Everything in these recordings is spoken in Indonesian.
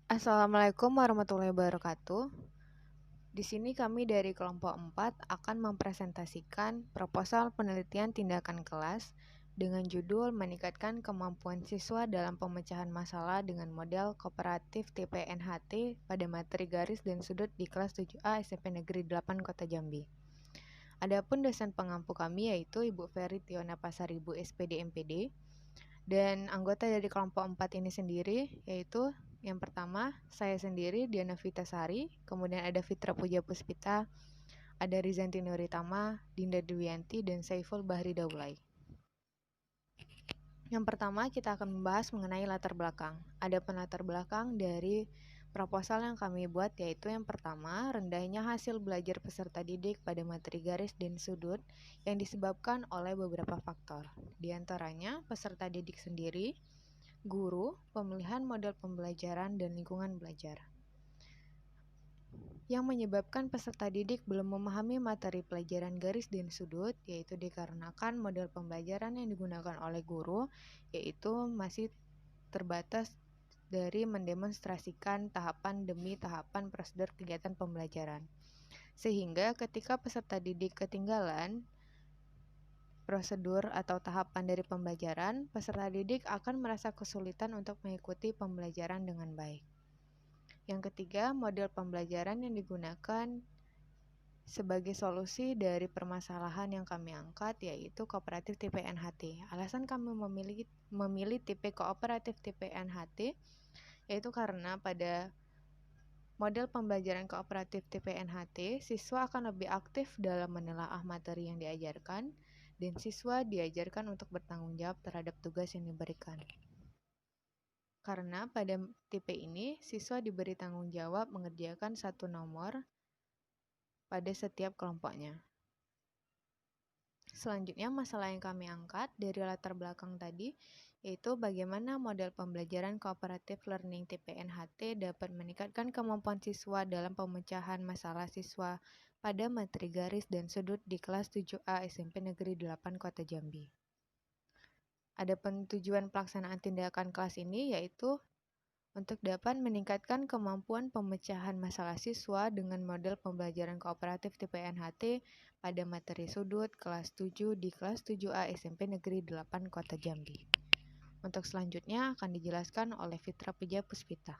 Assalamualaikum warahmatullahi wabarakatuh. Di sini kami dari kelompok 4 akan mempresentasikan proposal penelitian tindakan kelas dengan judul meningkatkan kemampuan siswa dalam pemecahan masalah dengan model kooperatif tipe NHT pada materi garis dan sudut di kelas 7A SMP Negeri 8 Kota Jambi. Adapun dosen pengampu kami yaitu Ibu Ferry Tiona Pasaribu SPD MPD. Dan anggota dari kelompok 4 ini sendiri yaitu yang pertama, saya sendiri Diana Vitasari, kemudian ada Fitra Puja Puspita, ada Rizanti Nuritama, Dinda Dwianti, dan Saiful Bahri Daulay. Yang pertama, kita akan membahas mengenai latar belakang. Ada latar belakang dari proposal yang kami buat yaitu yang pertama, rendahnya hasil belajar peserta didik pada materi garis dan sudut yang disebabkan oleh beberapa faktor. Di antaranya, peserta didik sendiri, guru, pemilihan model pembelajaran, dan lingkungan belajar. Yang menyebabkan peserta didik belum memahami materi pelajaran garis dan sudut, yaitu dikarenakan model pembelajaran yang digunakan oleh guru, yaitu masih terbatas dari mendemonstrasikan tahapan demi tahapan prosedur kegiatan pembelajaran. Sehingga ketika peserta didik ketinggalan prosedur atau tahapan dari pembelajaran, peserta didik akan merasa kesulitan untuk mengikuti pembelajaran dengan baik. Yang ketiga, model pembelajaran yang digunakan sebagai solusi dari permasalahan yang kami angkat yaitu kooperatif tipe NHT. Alasan kami memilih tipe kooperatif tipe NHT yaitu karena pada model pembelajaran kooperatif tipe NHT, siswa akan lebih aktif dalam menelaah materi yang diajarkan dan siswa diajarkan untuk bertanggung jawab terhadap tugas yang diberikan. Karena pada tipe ini, siswa diberi tanggung jawab mengerjakan satu nomor pada setiap kelompoknya. Selanjutnya, masalah yang kami angkat dari latar belakang tadi, yaitu bagaimana model pembelajaran kooperatif learning tipe NHT dapat meningkatkan kemampuan siswa dalam pemecahan masalah siswa pada materi garis dan sudut di kelas 7A SMP Negeri 8 Kota Jambi. Adapun tujuan pelaksanaan tindakan kelas ini yaitu untuk dapat meningkatkan kemampuan pemecahan masalah siswa dengan model pembelajaran kooperatif tipe NHT pada materi sudut kelas 7 di kelas 7A SMP Negeri 8 Kota Jambi. Untuk selanjutnya akan dijelaskan oleh Fitra Puja Puspita.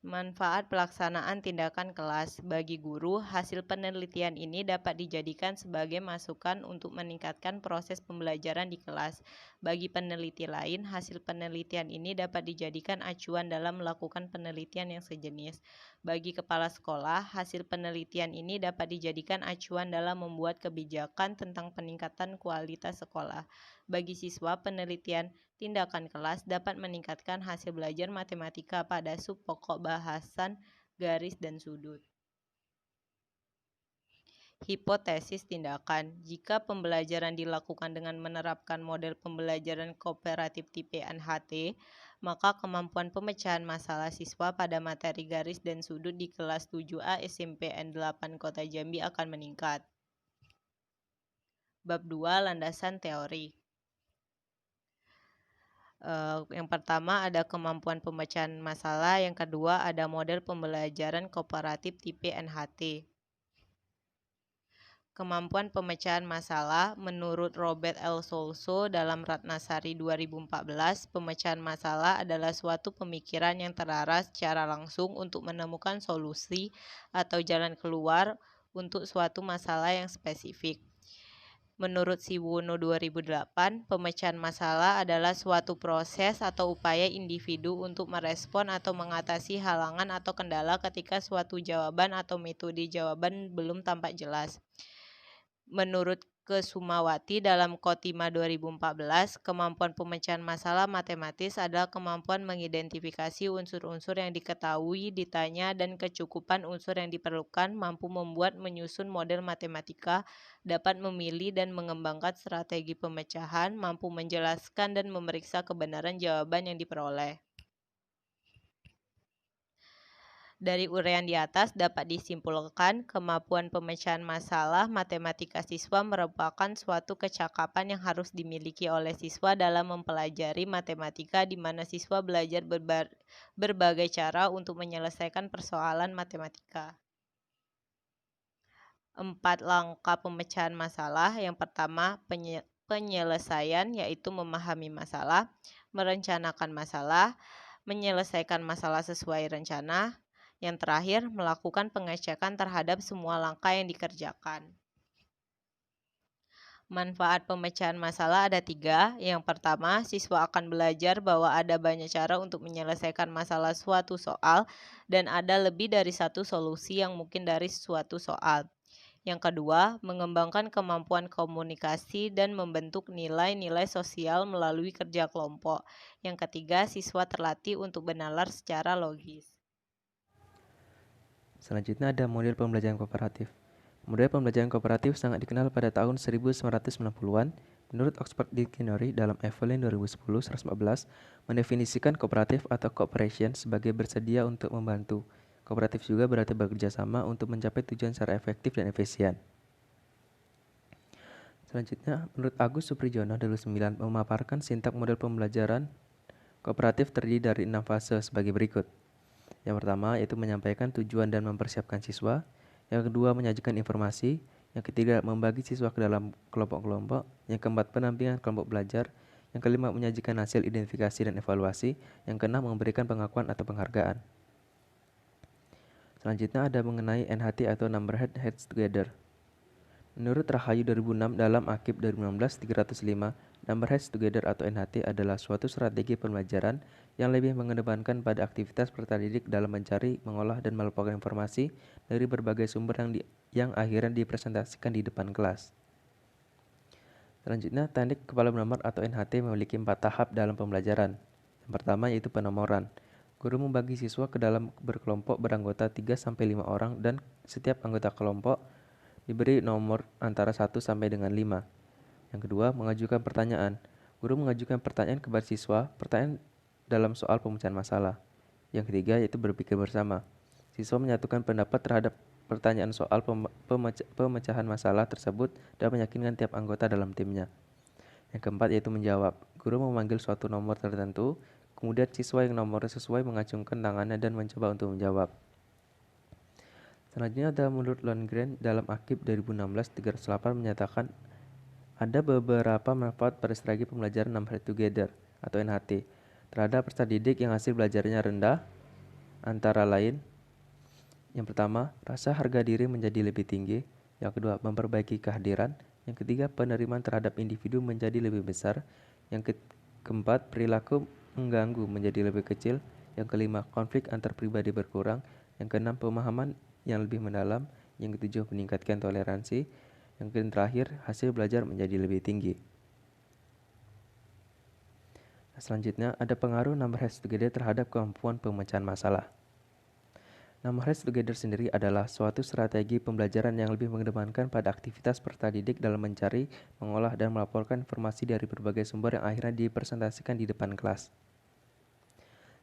Manfaat pelaksanaan tindakan kelas bagi guru, hasil penelitian ini dapat dijadikan sebagai masukan untuk meningkatkan proses pembelajaran di kelas. Bagi peneliti lain, hasil penelitian ini dapat dijadikan acuan dalam melakukan penelitian yang sejenis. Bagi kepala sekolah, hasil penelitian ini dapat dijadikan acuan dalam membuat kebijakan tentang peningkatan kualitas sekolah. Bagi siswa, penelitian tindakan kelas dapat meningkatkan hasil belajar matematika pada sub pokok bahasan garis dan sudut. Hipotesis tindakan. Jika pembelajaran dilakukan dengan menerapkan model pembelajaran kooperatif tipe NHT, maka kemampuan pemecahan masalah siswa pada materi garis dan sudut di kelas 7A SMPN 8 Kota Jambi akan meningkat. Bab 2, landasan teori. Yang pertama ada kemampuan pemecahan masalah, yang kedua ada model pembelajaran kooperatif tipe NHT. Kemampuan pemecahan masalah menurut Robert L. Solso dalam Ratnasari 2014, pemecahan masalah adalah suatu pemikiran yang terarah secara langsung untuk menemukan solusi atau jalan keluar untuk suatu masalah yang spesifik. Menurut Siwono 2008, pemecahan masalah adalah suatu proses atau upaya individu untuk merespon atau mengatasi halangan atau kendala ketika suatu jawaban atau metode jawaban belum tampak jelas. Menurut Kesumawati dalam Khotimah 2014, kemampuan pemecahan masalah matematis adalah kemampuan mengidentifikasi unsur-unsur yang diketahui, ditanya, dan kecukupan unsur yang diperlukan, mampu membuat menyusun model matematika, dapat memilih dan mengembangkan strategi pemecahan, mampu menjelaskan dan memeriksa kebenaran jawaban yang diperoleh. Dari uraian di atas dapat disimpulkan kemampuan pemecahan masalah matematika siswa merupakan suatu kecakapan yang harus dimiliki oleh siswa dalam mempelajari matematika, di mana siswa belajar berbagai cara untuk menyelesaikan persoalan matematika. 4 langkah pemecahan masalah. Yang pertama, penyelesaian, yaitu memahami masalah, merencanakan masalah, menyelesaikan masalah sesuai rencana. Yang terakhir, melakukan pengecekan terhadap semua langkah yang dikerjakan. Manfaat pemecahan masalah ada 3. Yang pertama, siswa akan belajar bahwa ada banyak cara untuk menyelesaikan masalah suatu soal dan ada lebih dari satu solusi yang mungkin dari suatu soal. Yang kedua, mengembangkan kemampuan komunikasi dan membentuk nilai-nilai sosial melalui kerja kelompok. Yang ketiga, siswa terlatih untuk bernalar secara logis. Selanjutnya ada model pembelajaran kooperatif. Model pembelajaran kooperatif sangat dikenal pada tahun 1990-an. Menurut Oxford Dictionary dalam Evelyn 2010-114 mendefinisikan kooperatif atau cooperation sebagai bersedia untuk membantu. Kooperatif juga berarti bekerja sama untuk mencapai tujuan secara efektif dan efisien. Selanjutnya, menurut Agus Suprijono 2009 memaparkan sintak model pembelajaran kooperatif terdiri dari 6 fase sebagai berikut. Yang pertama yaitu menyampaikan tujuan dan mempersiapkan siswa. Yang kedua menyajikan informasi. Yang ketiga membagi siswa ke dalam kelompok-kelompok. Yang keempat pendampingan kelompok belajar. Yang kelima menyajikan hasil identifikasi dan evaluasi. Yang keenam memberikan pengakuan atau penghargaan. Selanjutnya ada mengenai NHT atau Number Heads Together. Menurut Rahayu 2006 dalam Akib 2016-305, Number Heads Together atau NHT adalah suatu strategi pembelajaran yang lebih mengedepankan pada aktivitas peserta didik dalam mencari, mengolah, dan melaporkan informasi dari berbagai sumber yang akhirnya dipresentasikan di depan kelas. Selanjutnya, teknik kepala bernomor atau NHT memiliki 4 tahap dalam pembelajaran. Yang pertama yaitu penomoran. Guru membagi siswa ke dalam berkelompok beranggota 3-5 orang dan setiap anggota kelompok diberi nomor antara 1 sampai dengan 5. Yang kedua, mengajukan pertanyaan. Guru mengajukan pertanyaan kepada siswa, pertanyaan dalam soal pemecahan masalah. Yang ketiga yaitu berpikir bersama. Siswa menyatukan pendapat terhadap pertanyaan soal pemecahan masalah tersebut dan meyakinkan tiap anggota dalam timnya. Yang keempat yaitu menjawab. Guru memanggil suatu nomor tertentu, kemudian siswa yang nomornya sesuai mengacungkan tangannya dan mencoba untuk menjawab. Selanjutnya ada menurut Lundgren dalam Akib 2016-308 menyatakan ada beberapa manfaat pada strategi pembelajaran Number Heads Together atau NHT terhadap peserta didik yang hasil belajarnya rendah, antara lain yang pertama, rasa harga diri menjadi lebih tinggi. Yang kedua, memperbaiki kehadiran. Yang ketiga, penerimaan terhadap individu menjadi lebih besar. Yang keempat, perilaku mengganggu menjadi lebih kecil. Yang kelima, konflik antar pribadi berkurang. Yang keenam, pemahaman yang lebih mendalam. Yang ketujuh, meningkatkan toleransi. Yang terakhir, hasil belajar menjadi lebih tinggi. Selanjutnya, ada pengaruh Number Heads Together terhadap kemampuan pemecahan masalah. Number Heads Together sendiri adalah suatu strategi pembelajaran yang lebih mengedepankan pada aktivitas peserta didik dalam mencari, mengolah, dan melaporkan informasi dari berbagai sumber yang akhirnya dipresentasikan di depan kelas.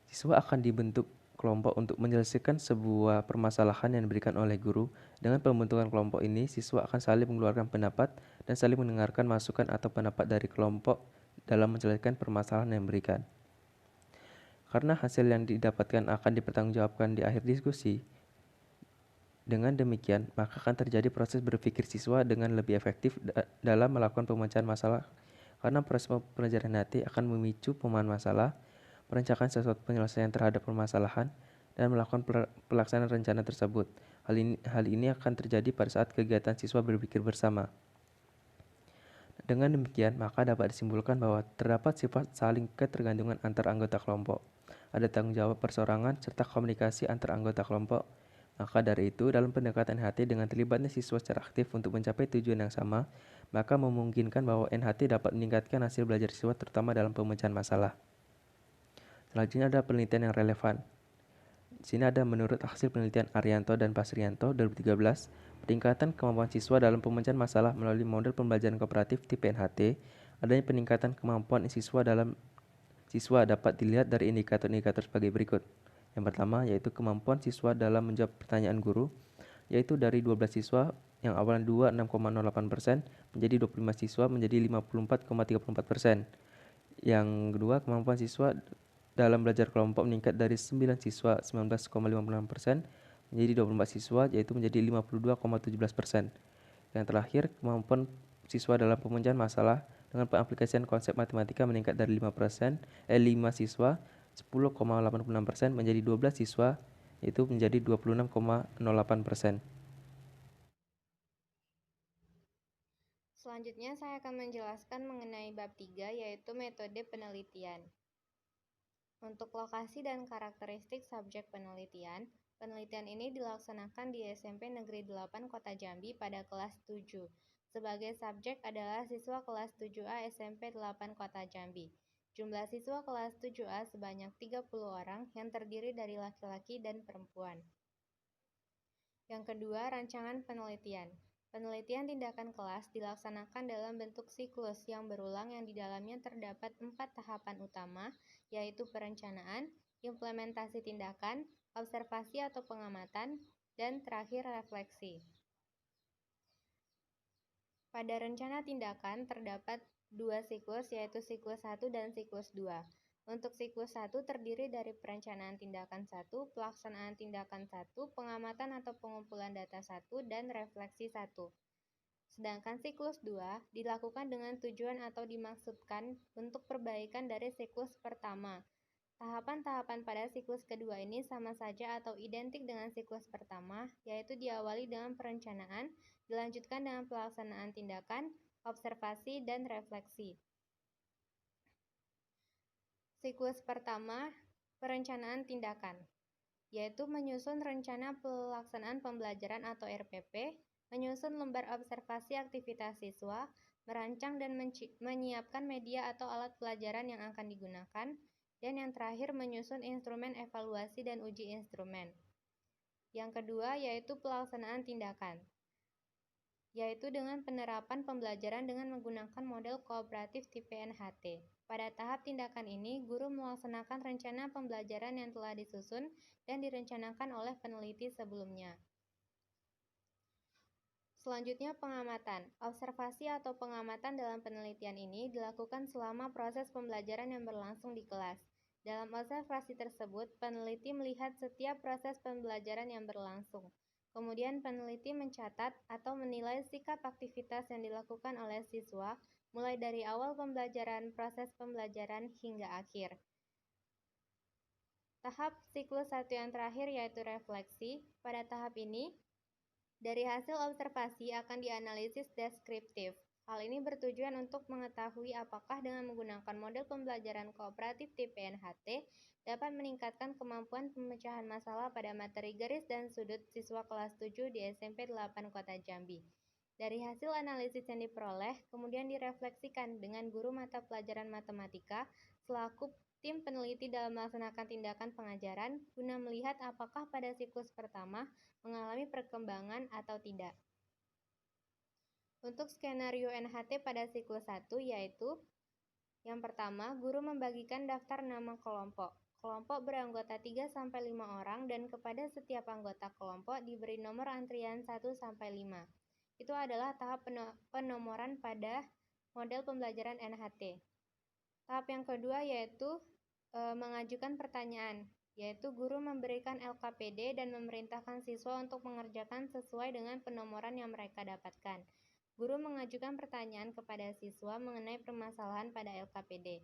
Siswa akan dibentuk kelompok untuk menyelesaikan sebuah permasalahan yang diberikan oleh guru. Dengan pembentukan kelompok ini, siswa akan saling mengeluarkan pendapat dan saling mendengarkan masukan atau pendapat dari kelompok dalam menyelesaikan permasalahan yang diberikan. Karena hasil yang didapatkan akan dipertanggungjawabkan di akhir diskusi. Dengan demikian, maka akan terjadi proses berpikir siswa dengan lebih efektif dalam melakukan pemecahan masalah. Karena proses pembelajaran nanti akan memicu pemahaman masalah, merencanakan sesuatu penyelesaian terhadap permasalahan, dan melakukan pelaksanaan rencana tersebut. Hal ini akan terjadi pada saat kegiatan siswa berpikir bersama. Dengan demikian, maka dapat disimpulkan bahwa terdapat sifat saling ketergantungan antar anggota kelompok. Ada tanggung jawab perseorangan serta komunikasi antar anggota kelompok. Maka dari itu, dalam pendekatan NHT dengan terlibatnya siswa secara aktif untuk mencapai tujuan yang sama, maka memungkinkan bahwa NHT dapat meningkatkan hasil belajar siswa terutama dalam pemecahan masalah. Selanjutnya ada penelitian yang relevan. Di sini ada menurut hasil penelitian Arianto dan Pasrianto 2013, peningkatan kemampuan siswa dalam pemecahan masalah melalui model pembelajaran kooperatif tipe NHT, adanya peningkatan kemampuan siswa dapat dilihat dari indikator-indikator sebagai berikut. Yang pertama yaitu kemampuan siswa dalam menjawab pertanyaan guru, yaitu dari 12 siswa yang awalnya 26,08% menjadi 25 siswa menjadi 54,34%. Yang kedua, kemampuan siswa dalam belajar kelompok meningkat dari 9 siswa 19,56% menjadi 24 siswa yaitu menjadi 52,17%. Yang terakhir, kemampuan siswa dalam pemecahan masalah dengan pengaplikasian konsep matematika meningkat dari 5 siswa 10,86% menjadi 12 siswa yaitu menjadi 26,08%. Selanjutnya saya akan menjelaskan mengenai bab 3 yaitu metode penelitian. Untuk lokasi dan karakteristik subjek penelitian, penelitian ini dilaksanakan di SMP Negeri 8 Kota Jambi pada kelas 7. Sebagai subjek adalah siswa kelas 7A SMP 8 Kota Jambi. Jumlah siswa kelas 7A sebanyak 30 orang yang terdiri dari laki-laki dan perempuan. Yang kedua, rancangan penelitian. Penelitian tindakan kelas dilaksanakan dalam bentuk siklus yang berulang yang di dalamnya terdapat 4 tahapan utama, yaitu perencanaan, implementasi tindakan, observasi atau pengamatan, dan terakhir refleksi. Pada rencana tindakan terdapat 2 siklus, yaitu siklus 1 dan siklus 2. Untuk siklus 1 terdiri dari perencanaan tindakan 1, pelaksanaan tindakan 1, pengamatan atau pengumpulan data 1, dan refleksi 1. Sedangkan siklus 2 dilakukan dengan tujuan atau dimaksudkan untuk perbaikan dari siklus pertama. Tahapan-tahapan pada siklus kedua ini sama saja atau identik dengan siklus pertama, yaitu diawali dengan perencanaan, dilanjutkan dengan pelaksanaan tindakan, observasi, dan refleksi. Siklus pertama, perencanaan tindakan, yaitu menyusun rencana pelaksanaan pembelajaran atau RPP, menyusun lembar observasi aktivitas siswa, merancang dan menyiapkan media atau alat pelajaran yang akan digunakan, dan yang terakhir menyusun instrumen evaluasi dan uji instrumen. Yang kedua yaitu pelaksanaan tindakan, yaitu dengan penerapan pembelajaran dengan menggunakan model kooperatif tipe NHT. Pada tahap tindakan ini, guru melaksanakan rencana pembelajaran yang telah disusun dan direncanakan oleh peneliti sebelumnya. Selanjutnya pengamatan. Observasi atau pengamatan dalam penelitian ini dilakukan selama proses pembelajaran yang berlangsung di kelas. Dalam observasi tersebut, peneliti melihat setiap proses pembelajaran yang berlangsung. Kemudian peneliti mencatat atau menilai sikap aktivitas yang dilakukan oleh siswa, mulai dari awal pembelajaran, proses pembelajaran, hingga akhir. Tahap siklus 1 yang terakhir yaitu refleksi. Pada tahap ini, dari hasil observasi akan dianalisis deskriptif. Hal ini bertujuan untuk mengetahui apakah dengan menggunakan model pembelajaran kooperatif tipe NHT dapat meningkatkan kemampuan pemecahan masalah pada materi garis dan sudut siswa kelas 7 di SMP 8 Kota Jambi. Dari hasil analisis yang diperoleh, kemudian direfleksikan dengan guru mata pelajaran matematika selaku tim peneliti dalam melaksanakan tindakan pengajaran guna melihat apakah pada siklus pertama mengalami perkembangan atau tidak. Untuk skenario NHT pada siklus 1 yaitu yang pertama, guru membagikan daftar nama kelompok. Kelompok beranggota 3-5 orang dan kepada setiap anggota kelompok diberi nomor antrian 1-5. Itu adalah tahap penomoran pada model pembelajaran NHT. Tahap yang kedua yaitu mengajukan pertanyaan, yaitu guru memberikan LKPD dan memerintahkan siswa untuk mengerjakan sesuai dengan penomoran yang mereka dapatkan. Guru mengajukan pertanyaan kepada siswa mengenai permasalahan pada LKPD.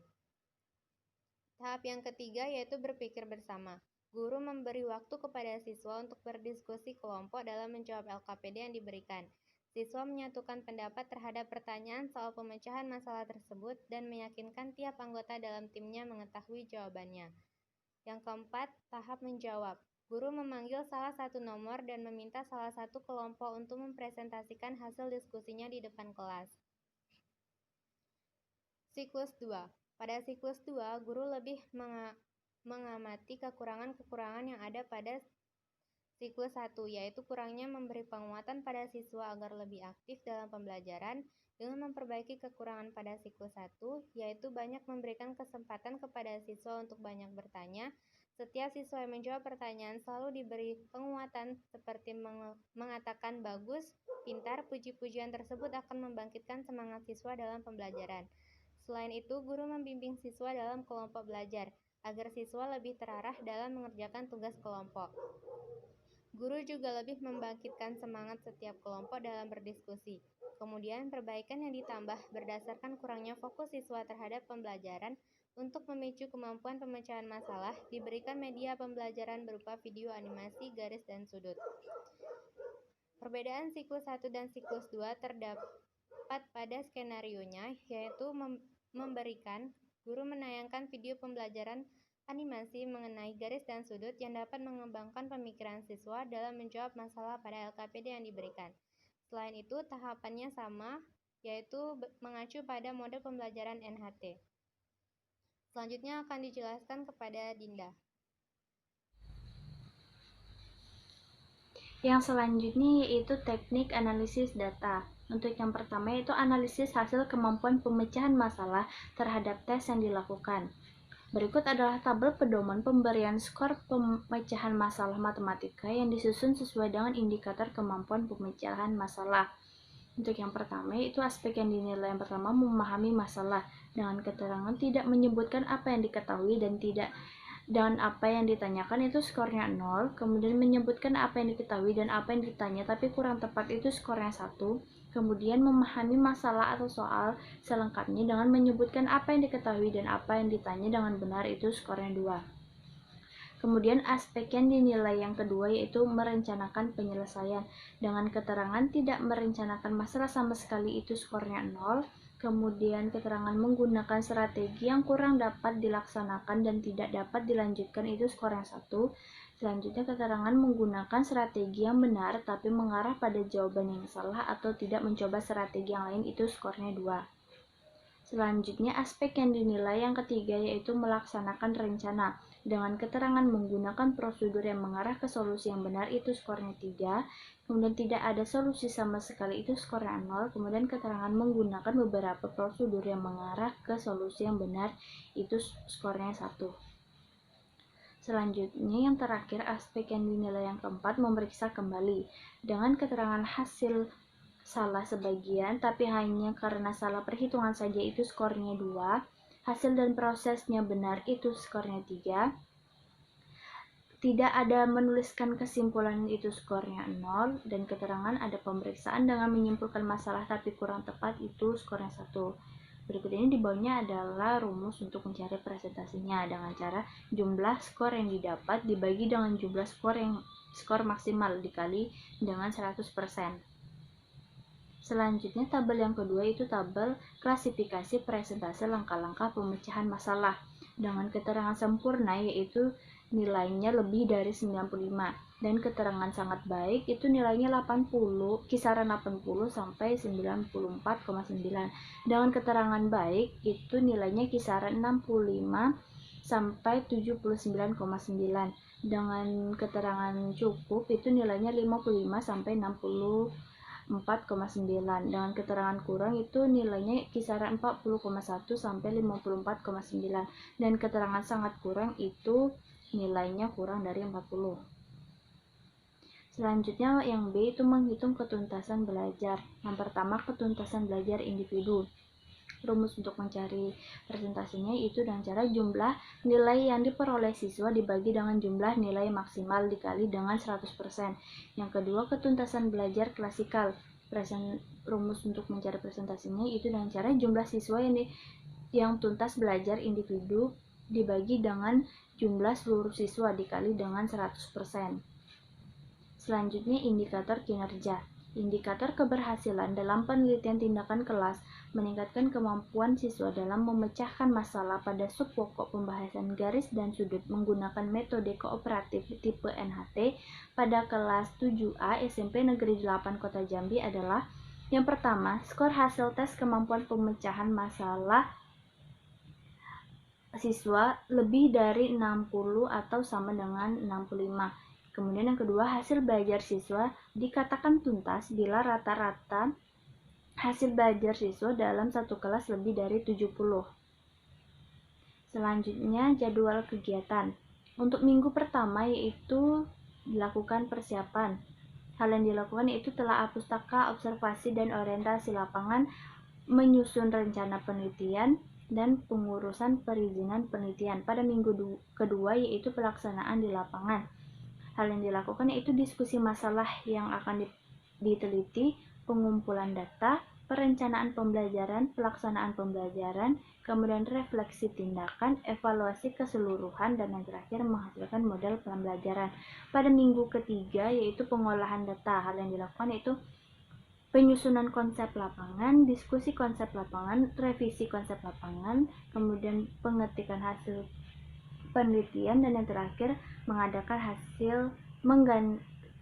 Tahap yang ketiga yaitu berpikir bersama. Guru memberi waktu kepada siswa untuk berdiskusi kelompok dalam menjawab LKPD yang diberikan. Siswa menyatukan pendapat terhadap pertanyaan soal pemecahan masalah tersebut dan meyakinkan tiap anggota dalam timnya mengetahui jawabannya. Yang keempat, tahap menjawab. Guru memanggil salah satu nomor dan meminta salah satu kelompok untuk mempresentasikan hasil diskusinya di depan kelas. Siklus 2. Pada siklus 2, guru lebih mengamati kekurangan-kekurangan yang ada pada siklus 1, yaitu kurangnya memberi penguatan pada siswa agar lebih aktif dalam pembelajaran dengan memperbaiki kekurangan pada siklus 1, yaitu banyak memberikan kesempatan kepada siswa untuk banyak bertanya, Setiap siswa yang menjawab pertanyaan selalu diberi penguatan seperti mengatakan bagus, pintar. Puji-pujian tersebut akan membangkitkan semangat siswa dalam pembelajaran. Selain itu, guru membimbing siswa dalam kelompok belajar agar siswa lebih terarah dalam mengerjakan tugas kelompok. Guru juga lebih membangkitkan semangat setiap kelompok dalam berdiskusi. Kemudian, perbaikan yang ditambah berdasarkan kurangnya fokus siswa terhadap pembelajaran. Untuk memicu kemampuan pemecahan masalah, diberikan media pembelajaran berupa video animasi, garis, dan sudut. Perbedaan siklus 1 dan siklus 2 terdapat pada skenarionya, yaitu memberikan guru menayangkan video pembelajaran animasi mengenai garis dan sudut yang dapat mengembangkan pemikiran siswa dalam menjawab masalah pada LKPD yang diberikan. Selain itu, tahapannya sama, yaitu mengacu pada model pembelajaran NHT. Selanjutnya akan dijelaskan kepada Dinda. Yang selanjutnya yaitu teknik analisis data. Untuk yang pertama yaitu analisis hasil kemampuan pemecahan masalah terhadap tes yang dilakukan. Berikut adalah tabel pedoman pemberian skor pemecahan masalah matematika yang disusun sesuai dengan indikator kemampuan pemecahan masalah. Untuk yang pertama yaitu aspek yang dinilai yang pertama memahami masalah dengan keterangan tidak menyebutkan apa yang diketahui dan apa yang ditanyakan itu skornya 0, kemudian menyebutkan apa yang diketahui dan apa yang ditanya tapi kurang tepat itu skornya 1, kemudian memahami masalah atau soal selengkapnya dengan menyebutkan apa yang diketahui dan apa yang ditanya dengan benar itu skornya 2. Kemudian aspek yang dinilai yang kedua yaitu merencanakan penyelesaian. Dengan keterangan tidak merencanakan masalah sama sekali itu skornya 0. Kemudian keterangan menggunakan strategi yang kurang dapat dilaksanakan dan tidak dapat dilanjutkan itu skornya 1. Selanjutnya keterangan menggunakan strategi yang benar tapi mengarah pada jawaban yang salah atau tidak mencoba strategi yang lain itu skornya 2. Selanjutnya aspek yang dinilai yang ketiga yaitu melaksanakan rencana. Dengan keterangan menggunakan prosedur yang mengarah ke solusi yang benar itu skornya 3. Kemudian tidak ada solusi sama sekali itu skornya 0. Kemudian keterangan menggunakan beberapa prosedur yang mengarah ke solusi yang benar itu skornya 1. Selanjutnya yang terakhir aspek yang dinilai yang keempat memeriksa kembali. Dengan keterangan hasil salah sebagian tapi hanya karena salah perhitungan saja itu skornya 2. Hasil dan prosesnya benar itu skornya 3. Tidak ada menuliskan kesimpulan itu skornya 0. Dan keterangan ada pemeriksaan dengan menyimpulkan masalah tapi kurang tepat itu skornya 1. Berikut ini di bawahnya adalah rumus untuk mencari presentasinya dengan cara jumlah skor yang didapat dibagi dengan jumlah skor maksimal dikali dengan 100%. Selanjutnya tabel yang kedua itu tabel klasifikasi presentase langkah-langkah pemecahan masalah. Dengan keterangan sempurna yaitu nilainya lebih dari 95 dan keterangan sangat baik itu nilainya 80, kisaran 80 sampai 94,9. Dengan keterangan baik itu nilainya kisaran 65 sampai 79,9. Dengan keterangan cukup itu nilainya 55 sampai 64,9. Dengan keterangan kurang itu nilainya kisaran 40,1 sampai 54,9 dan keterangan sangat kurang itu nilainya kurang dari 40. Selanjutnya yang B itu menghitung ketuntasan belajar. Yang pertama ketuntasan belajar individu. Rumus untuk mencari presentasinya itu dengan cara jumlah nilai yang diperoleh siswa dibagi dengan jumlah nilai maksimal dikali dengan 100%. Yang kedua ketuntasan belajar klasikal. Rumus untuk mencari presentasinya itu dengan cara jumlah siswa yang tuntas belajar individu dibagi dengan jumlah seluruh siswa dikali dengan 100%. Selanjutnya indikator kinerja. Indikator keberhasilan dalam penelitian tindakan kelas meningkatkan kemampuan siswa dalam memecahkan masalah pada subpokok pembahasan garis dan sudut menggunakan metode kooperatif tipe NHT pada kelas 7A SMP Negeri 8 Kota Jambi adalah yang pertama, skor hasil tes kemampuan pemecahan masalah siswa lebih dari 60 atau sama dengan 65. Kemudian yang kedua, hasil belajar siswa dikatakan tuntas bila rata-rata hasil belajar siswa dalam satu kelas lebih dari 70. Selanjutnya, jadwal kegiatan. Untuk minggu pertama yaitu dilakukan persiapan. Hal yang dilakukan yaitu telah pustaka, observasi, dan orientasi lapangan, menyusun rencana penelitian, dan pengurusan perizinan penelitian. Pada minggu kedua yaitu pelaksanaan di lapangan. Hal yang dilakukan yaitu diskusi masalah yang akan diteliti, pengumpulan data, perencanaan pembelajaran, pelaksanaan pembelajaran, kemudian refleksi tindakan, evaluasi keseluruhan, dan yang terakhir menghasilkan model pembelajaran. Pada minggu ketiga yaitu pengolahan data. Hal yang dilakukan yaitu penyusunan konsep lapangan, diskusi konsep lapangan, revisi konsep lapangan, kemudian pengetikan hasil penelitian, dan yang terakhir mengadakan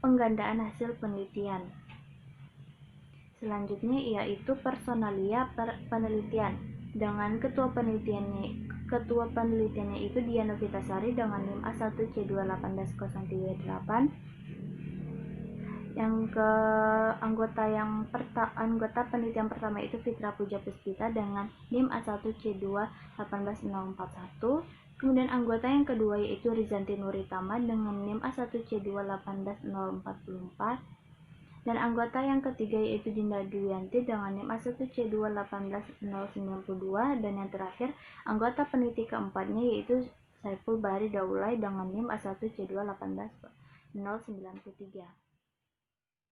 penggandaan hasil penelitian. Selanjutnya yaitu personalia penelitian. Dengan ketua penelitiannya itu Dian Novitasari dengan NIM A1C218-138. Yang ke anggota penelitian pertama itu Fitra Puja Puspita dengan NIM A1C218-041. Kemudian anggota yang kedua yaitu Rizanti Nuritama dengan NIM A1C218-044. Dan anggota yang ketiga yaitu Dinda Duyanti dengan NIM A1C218-092. Dan yang terakhir anggota peneliti keempatnya yaitu Saiful Bahri Daulay dengan NIM A1C218-093.